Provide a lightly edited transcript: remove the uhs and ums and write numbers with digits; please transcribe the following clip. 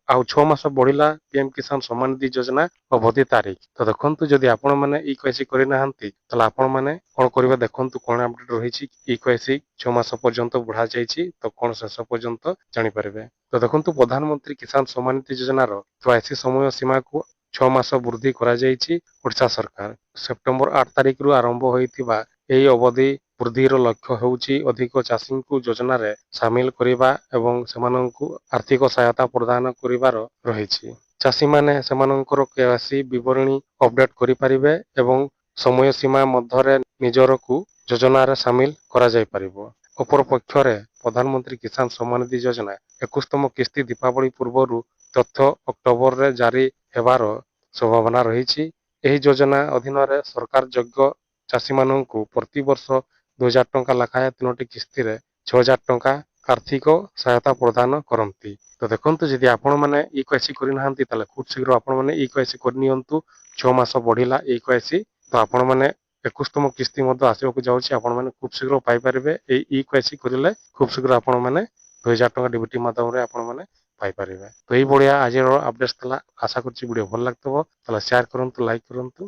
ଆଉ 6 ମାସ ବଢିଲା ପିଏମ କିଷାନ ସମ୍ମାନ ନିଧି ଯୋଜନା ଅବଧି ତାରିଖ। ତ ଦେଖନ୍ତୁ ଯଦି ଆପଣ ମାନେ ଇକେୱାଇସି କରିନାହାନ୍ତି ତାହେଲେ ଆପଣ ମାନେ କଣ କରିବେ ଦେଖନ୍ତୁ କଣ ଅପଡେଟ ରହିଛି। ଇକେୱାଇସି 6 ମାସ ପର୍ଯ୍ୟନ୍ତ ବଢା ଯାଇଛି ତ କଣ ଶେଷ ପର୍ଯ୍ୟନ୍ତ ଜାଣିପାରିବେ। ତ ଦେଖନ୍ତୁ ପ୍ରଧାନମନ୍ତ୍ରୀ କିଷାନ ସମ୍ମାନ ନିଧି ଯୋଜନାର କେୱାଇସି ସମୟ ସୀମାକୁ 6 ମାସ ବୃଦ୍ଧି କରାଯାଇଛି। ଓଡ଼ିଶା ସରକାର ସେପ୍ଟେମ୍ବର 8 ତାରିଖରୁ ଆରମ୍ଭ ହୋଇଥିବା ଏହି ଅବଧି ବୃଦ୍ଧିର ଲକ୍ଷ୍ୟ ହେଉଛି ଅଧିକ ଚାଷୀଙ୍କୁ ଯୋଜନାରେ ସାମିଲ କରିବା ଏବଂ ସେମାନଙ୍କୁ ଆର୍ଥିକ ସହାୟତା ପ୍ରଦାନ କରିବାର ରହିଛି। ଚାଷୀମାନେ ସେମାନଙ୍କର କେୱାଇସି ବିବରଣୀ ଅପଡେଟ କରିପାରିବେ ଏବଂ ସମୟ ସୀମା ମଧ୍ୟରେ ନିଜରକୁ ଯୋଜନାରେ ସାମିଲ କରାଯାଇପାରିବ। ଅପରପକ୍ଷରେ ପ୍ରଧାନମନ୍ତ୍ରୀ କିଷାନ ସମ୍ମାନ ନିଧି ଯୋଜନା 21ତମ କିସ୍ତି ଦୀପାବଳି ପୂର୍ବରୁ ତଥ୍ୟ ଅକ୍ଟୋବରରେ ଜାରି ହେବାର ସମ୍ଭାବନା ରହିଛି। ଏହି ଯୋଜନା ଅଧୀନରେ ସରକାର ଯୋଗ୍ୟ ଚାଷୀମାନଙ୍କୁ ପ୍ରତିବର୍ଷ 2,000 ଟଙ୍କା ଲେଖାଏଁ 3ଟି କିସ୍ତିରେ 6,000 ଟଙ୍କା ଆର୍ଥିକ ସହାୟତା ପ୍ରଦାନ କରନ୍ତି। ତ ଦେଖନ୍ତୁ ଯଦି ଆପଣମାନେ ଇକେୱାଇସି କରିନାହାନ୍ତି ତାହେଲେ ଖୁବ୍ ଶୀଘ୍ର ଆପଣମାନେ ଇକେୱାଇସି କରିନିଅନ୍ତୁ। 6 ମାସ ବଢିଲା ଇକେୱାଇସି ତ ଆପଣମାନେ 21ତମ କିସ୍ତି ମଧ୍ୟ ଆସିବାକୁ ଯାଉଛି। ଆପଣମାନେ ଖୁବ୍ ଶୀଘ୍ର ପାଇପାରିବେ। ଏହି ଇକେୱାଇସି କରିଲେ ଖୁବ୍ ଶୀଘ୍ର ଆପଣମାନେ 2,000 ଟଙ୍କା ଡିବିଟି ମାଧ୍ୟମରେ ଆପଣମାନେ ପାଇପାରିବେ। ତ ଏଇଭଳିଆ ଆଜିର ଅପଡେଟ ଥିଲା। ଆଶା କରୁଛି ଭିଡିଓ ଭଲ ଲାଗିଥିବ। ତାହେଲେ ସେୟାର କରନ୍ତୁ, ଲାଇକ୍ କରନ୍ତୁ।